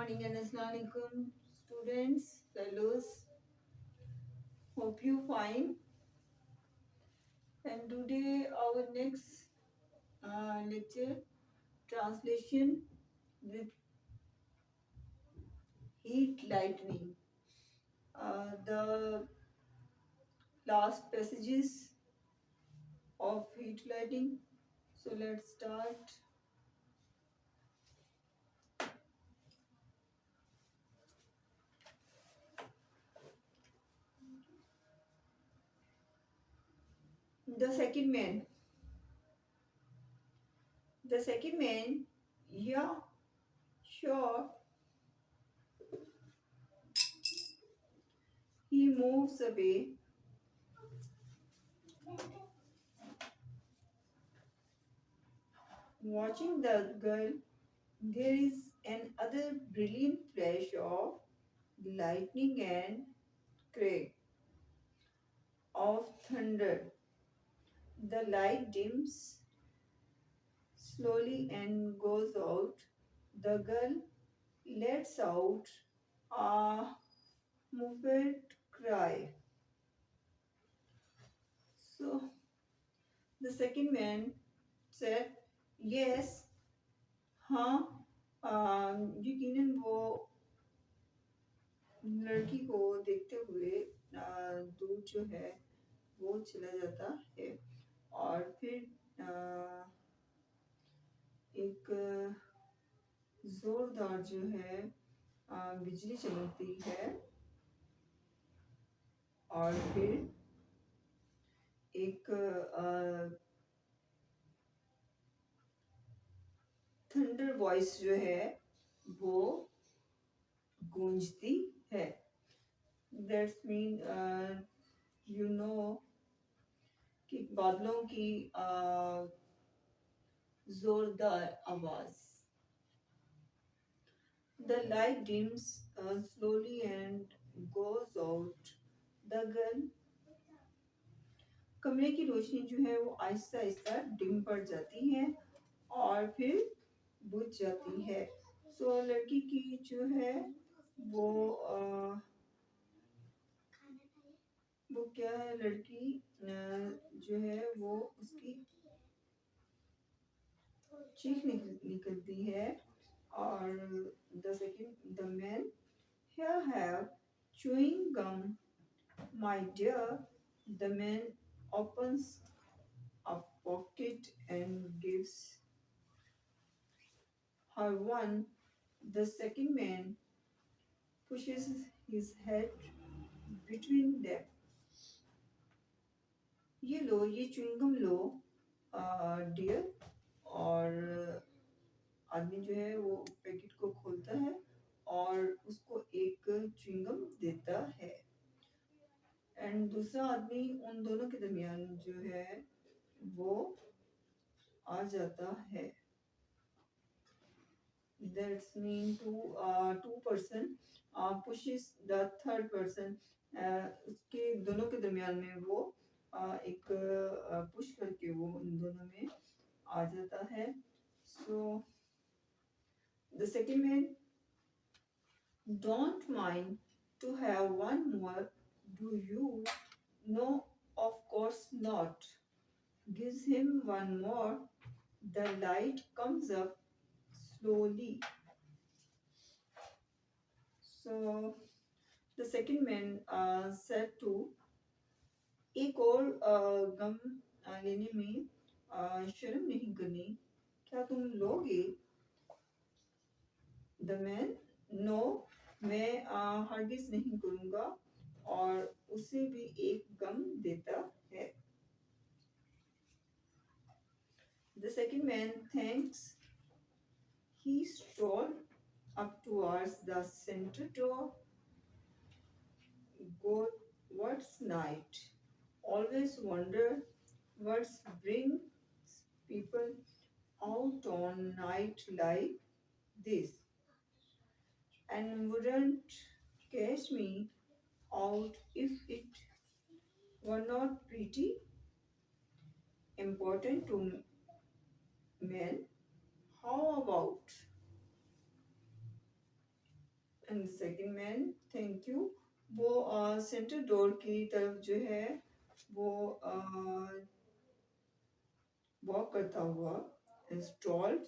morning and Assalamu alaikum, students, fellows. Hope you fine. And today our next lecture translation with heat lightning. The last passages of heat lightning. So let's start. The second man. The second man. Yeah, sure. He moves away, watching the girl. There is another brilliant flash of lightning and crack of thunder. The light dims slowly and goes out. The girl lets out a muffled cry. So the second man said, Yes, हाँ यकीनन वो लड़की को देखते हुए दूर जो है वो चला जाता है और फिर एक जोरदार जो है बिजली चमकती है और फिर एक थंडर वॉइस जो है वो गूंजती है. दैट्स मीन यू नो कि बादलों की जोरदार आवाज. The light dims slowly and goes out. The girl कमरे की रोशनी जो है वो आहिस्ता आहिस्ता डिम पड़ जाती है और फिर बुझ जाती है. सो लड़की की जो है वो वो क्या है, लड़की जो है वो उसकी चीख निकलती है और the man, here have chewing gum, my dear. The man opens a pocket and gives her one. The second man pushes his head between them. ये लो, ये च्युइंगम लो डियर. और आदमी जो है वो पैकेट को खोलता है और उसको एक च्युइंगम देता है एंड दूसरा आदमी उन दोनों के दरमियान जो है वो आ जाता है. That's mean two person pushes the third person. उसके दोनों के दरमियान में वो एक पुश करके वो इन दोनों में आ जाता है. So the second man, don't mind to have one more, do you? No, of course not. Gives him one more. The light comes up slowly. So the second man said to, एक और गम लेने में शर्म नहीं करनी, क्या तुम लोगे? The man, no, मैं हरगिज नहीं करूँगा और उसे भी एक गम देता है. The second man thanks. He strolled up towards the center door. God, what's night? Always wonder what's brings people out on night like this, and wouldn't catch me out if it were not pretty important to men. How about and second man thank you. वो centre door की तरफ जो है वो walk करता हुआ installed,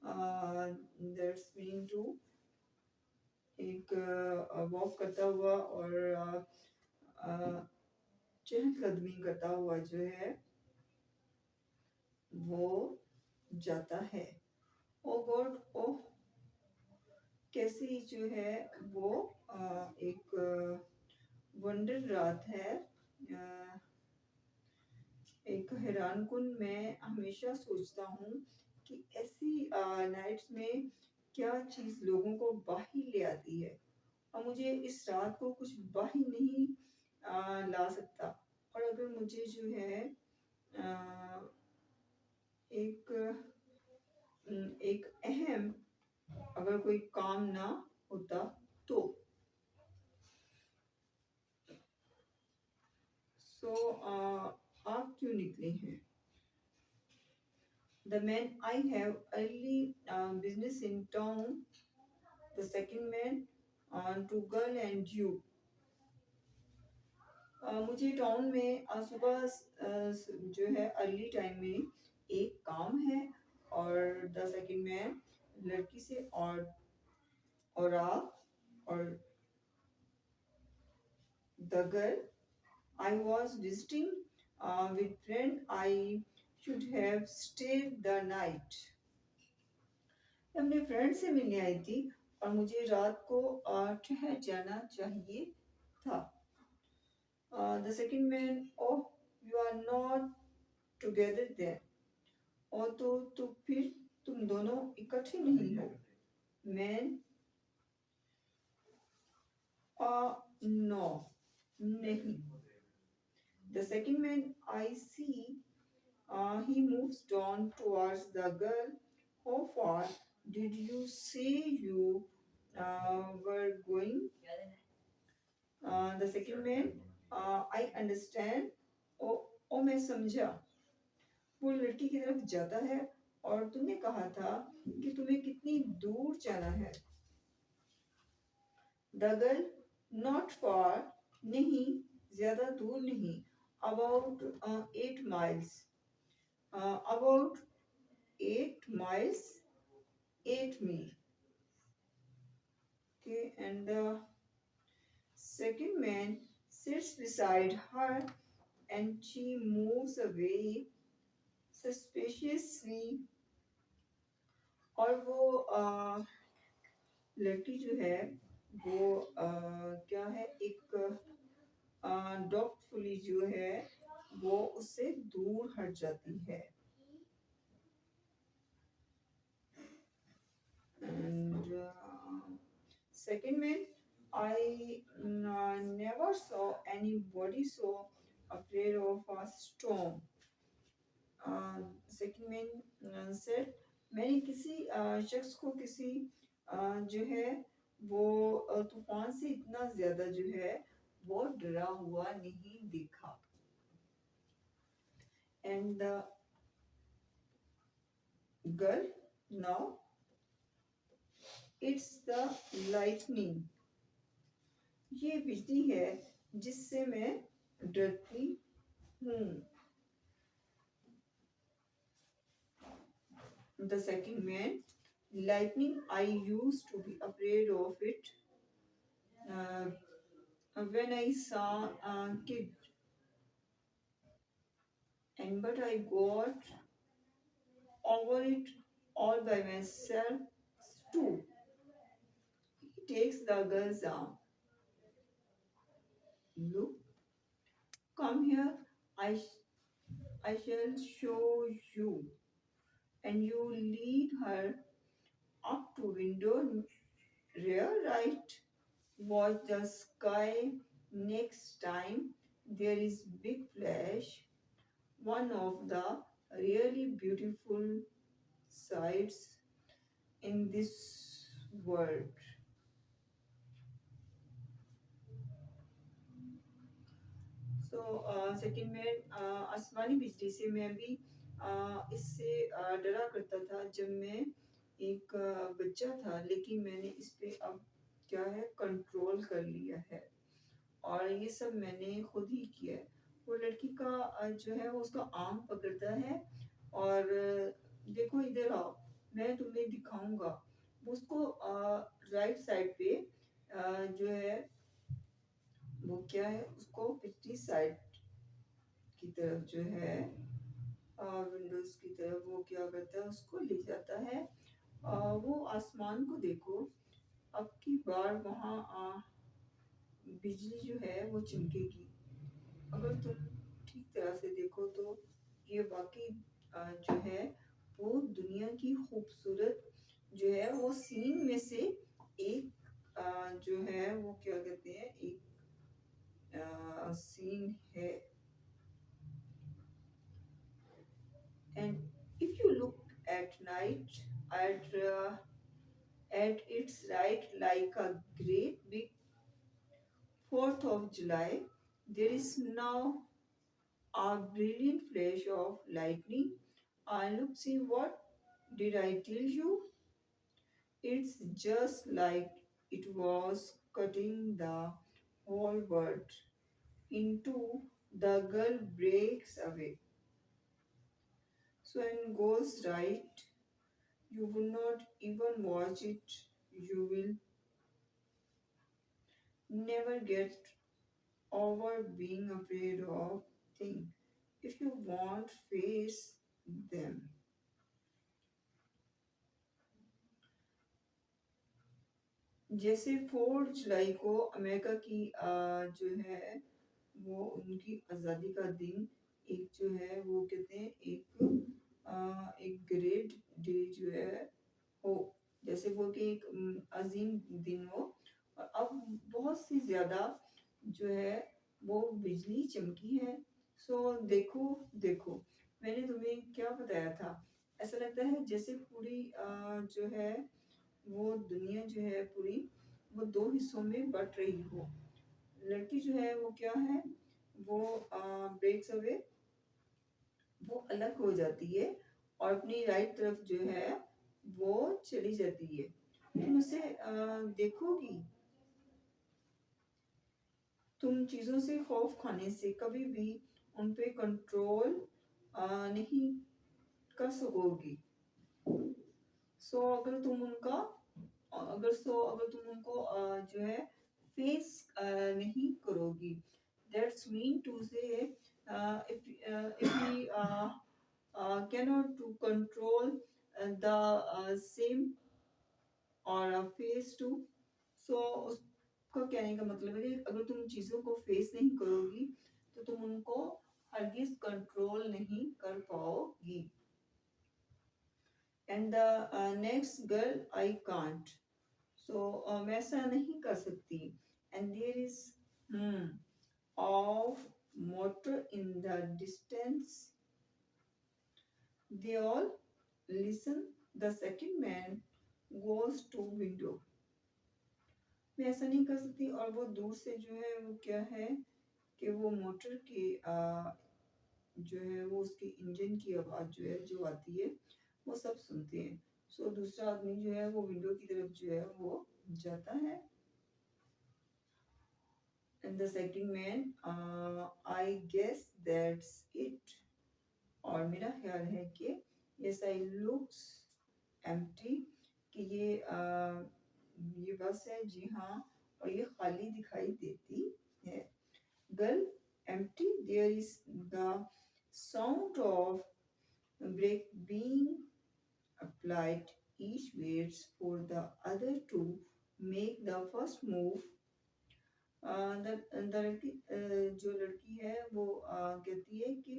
that's mean to एक walk करता हुआ और चहलकदमी करता हुआ जो है वो जाता है। ओ गॉड, ओ कैसी जो है वो एक वंडर रात है, एक हैरान कुन। मैं हमेशा सोचता हूँ कि ऐसी नाइट्स में क्या चीज़ लोगों को बाहर ले आती है, और मुझे इस रात को कुछ बाहर नहीं ला सकता। और अगर मुझे जो है आ, एक एक अहम अगर कोई काम ना होता तो। सो आप क्यों निकले हैं? The man, I have early business in town. The second man, to girl and you. मुझे टाउन में सुबह जो है अर्ली टाइम में एक काम है, और द सेकंड मैन लड़की से, और आप, और the girl, I was visiting with friend, I should have stayed the night. मैं अपने फ्रेंड से मिलने आई थी और मुझे रात को ठहर जाना चाहिए था। The second man, oh you are not together then. और तो फिर तुम दोनों इकट्ठे नहीं हो। मैन, नो नहीं। The second man, I see, he moves down towards the girl. How far did you say you were going? The second man, I understand. ओ ओ मैं समझा। वो लड़की की तरफ जाता है, और तुमने कहा था कि तुम्हें कितनी दूर जाना है। द गर्ल, नॉट फार, नहीं ज्यादा दूर नहीं। अबाउट 8 miles, अबाउट 8 miles, 8 मील। Okay, and the second man sits beside her and she moves away suspiciously। और वो लड़की जो है वो क्या है, एक डॉक्टफुली जो है वो उससे दूर हट जाती है। And second man, I never saw anybody so afraid of a storm। second man said, मैंने किसी शख्स को किसी जो है वो तूफान से इतना ज्यादा जो है वो डरा हुआ नहीं देखा। And the girl, now it's the lightning. ये बिजली है जिससे मैं डरती हूँ। The second man, lightning, I used to be afraid of it when I saw a kid, and but I got over it all by myself too। He takes the girl's arm. Look, come here. I shall show you. And you lead her up to window rear right. Watch the sky next time there is big flash. One of the really beautiful sights in this world। So second में आसमानी बिजली से मैं भी इससे डरा करता था जब मैं एक बच्चा था, लेकिन मैंने इस पे अब क्या है कंट्रोल कर लिया है। और ये सब मैंने खुद ही किया है। वो लड़की का जो है वो उसका आम पकड़ता है और देखो इधर आओ, मैं तुम्हें दिखाऊंगा। वो उसको राइट साइड पे जो है वो क्या है उसको पिछली साइड की तरफ जो है विंडोज की तरफ वो क्या करता है उसको ले जाता है। वो आसमान को देखो, अब की बार वहाँ बिजली जो है वो चमकेगी। अगर तुम ठीक तरह से देखो तो ये वाकई जो है वो दुनिया की खूबसूरत जो है वो सीन में से एक जो है वो क्या कहते हैं एक सीन है। And if you look at night at at its right like a great big 4th of July, there is now a brilliant flash of lightning. And look, see what did I tell you? It's just like it was cutting the whole world into. The girl breaks away. So and goes right. You will not even watch it. You will never get over being afraid of things. If you won't face them. जैसे 4 जुलाई को America की जो है वो उनकी आज़ादी का दिन एक जो है वो कहते हैं एक ग्रेट डे जो है हो, जैसे वो कि एक अजीम दिन हो। और अब बहुत सी ज्यादा जो है वो बिजली चमकी है। सो देखो देखो, मैंने तुम्हें क्या बताया था। ऐसा लगता है जैसे पूरी जो है वो दुनिया जो है पूरी वो दो हिस्सों में बट रही हो। लड़की जो है वो क्या है वो ब्रेक्स अवे, वो अलग हो जाती है और अपनी राइट तरफ जो है वो चली जाती है। तुम उसे देखोगी, तुम चीजों से खौफ खाने से कभी भी उन पे कंट्रोल नहीं कर सकोगी। सो अगर तुम उनका अगर तुम उनको जो है फेस नहीं करोगी, दैट्स मीन टू से if we cannot to control the same और फेस टू। सो उसका कहने का मतलब है कि अगर तुम चीज़ों को फेस नहीं करोगी तो तुम उनको हरगिज कंट्रोल नहीं कर पाओगी। And the next girl I can't. So मैं ऐसा नहीं कर सकती। And there is of motor in the distance, they all listen. The second man goes to window। मैं ऐसा नहीं कर सकती। और वो दूर से जो है वो क्या है कि वो मोटर की जो है वो उसके इंजन की आवाज़ जो है जो आती है वो सब सुनते हैं। सो दूसरा आदमी जो है वो विंडो की तरफ जो है वो जाता है। And the second man I guess that's it. और मेरा ख्याल है कि यस आई लुक्स एम्प्टी, कि ये बस है जी हाँ, और ये खाली दिखाई देती है। Girl empty, there is the sound of brake being applied, each waits for the other to make the first move। जो लड़की है वो कहती है कि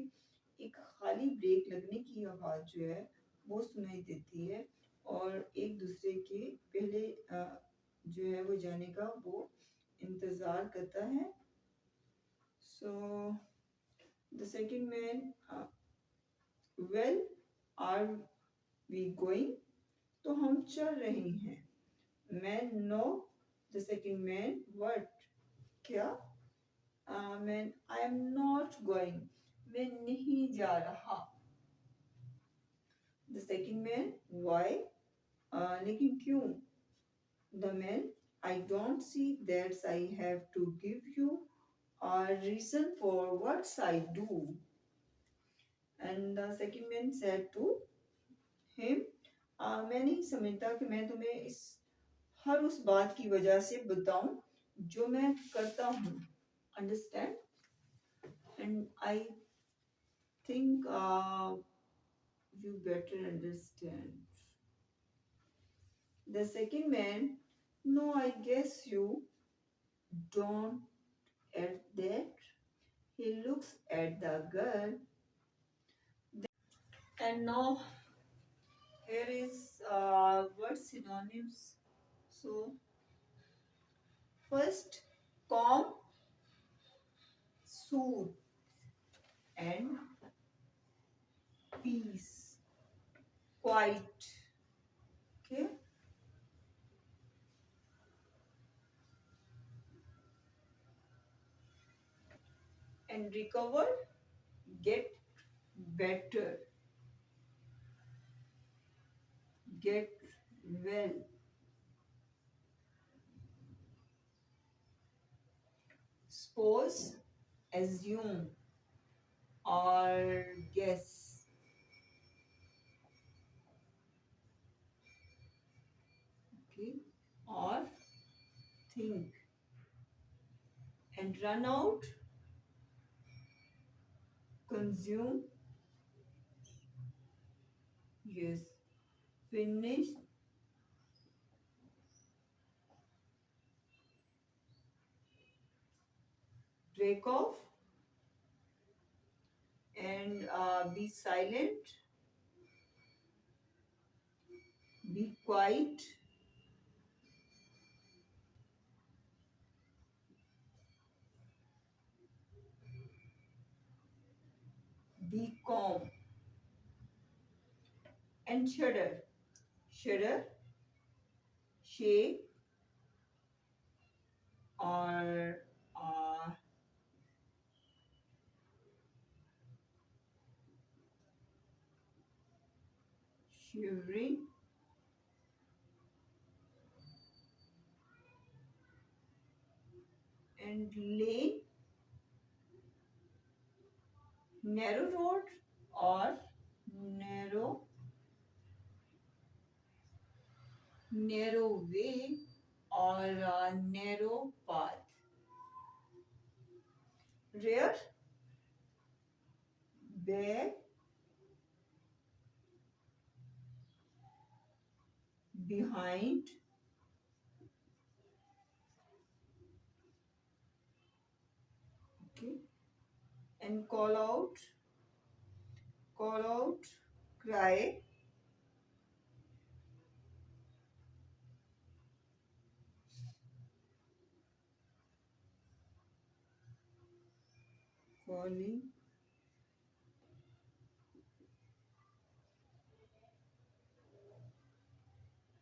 एक खाली ब्रेक लगने की आवाज़ जो है वो सुनाई देती है और एक दूसरे के पहले जो है वो जाने का वो इंतज़ार करता है। So the second man, well are we going, तो हम चल रहे हैं। Man, no. The second man, what, क्या। Man, I am not going, मैं नहीं जा रहा। द सेकंड मैन, व्हाई, लेकिन क्यों। The man, I don't see that I have to give you a reason for what I do. And the second man said to him, मैं नहीं समझता कि मैं तुम्हें इस हर उस बात की वजह से बताऊं जो मैं करता हूँ. Understand? And I think you better understand. The second man, no, I guess you don't at that. He looks at the girl. And now here is word synonyms. So first, calm, soothe, and peace, quiet. Okay, and recover, get better, get well. Suppose, assume, or guess. Okay, or think. And run out, consume, yes, finish, break off, and be silent, be quiet, be calm, and shudder. Shudder, shake, or shivering, and lane, narrow road, or narrow narrow way, or narrow path. Rear, back, behind, okay, and call out, cry, calling,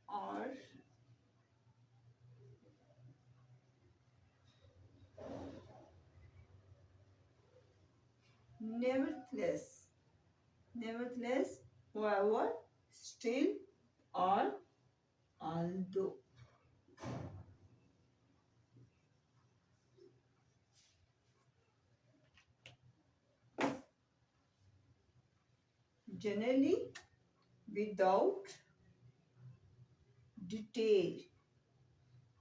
or nevertheless, nevertheless, however, still, or although. Generally, without detail,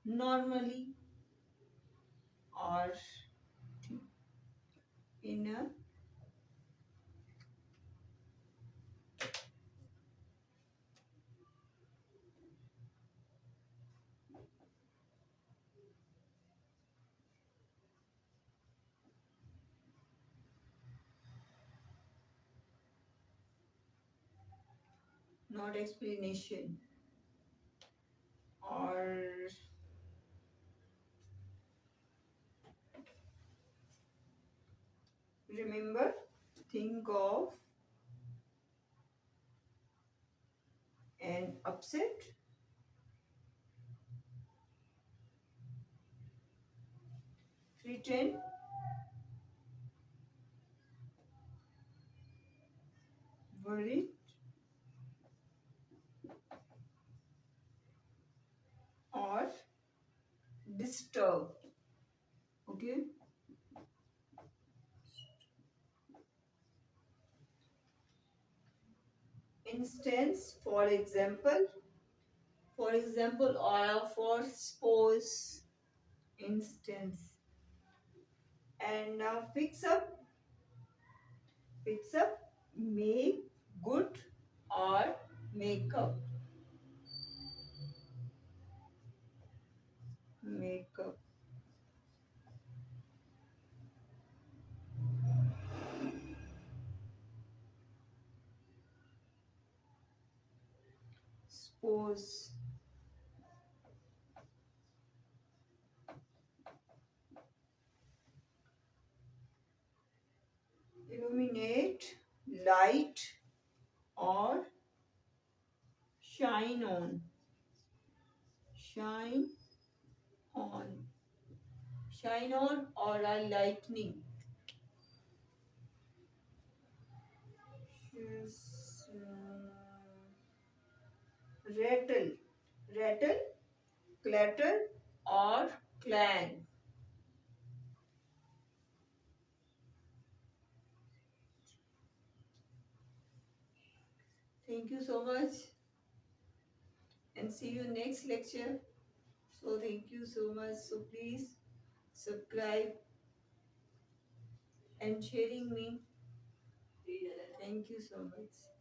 normally, or in a not explanation, or remember, think of an upset, threaten, worried, or disturb. Okay. Instance, for example, or for suppose. Instance. And now fix up, make good or make up. Make up. Suppose. Illuminate, light or shine on. Shine on. Shine on or a lightning. Just, rattle. Rattle, clatter or clang. Thank you so much and see you next lecture. So thank you so much. So please subscribe and sharing me. Thank you so much.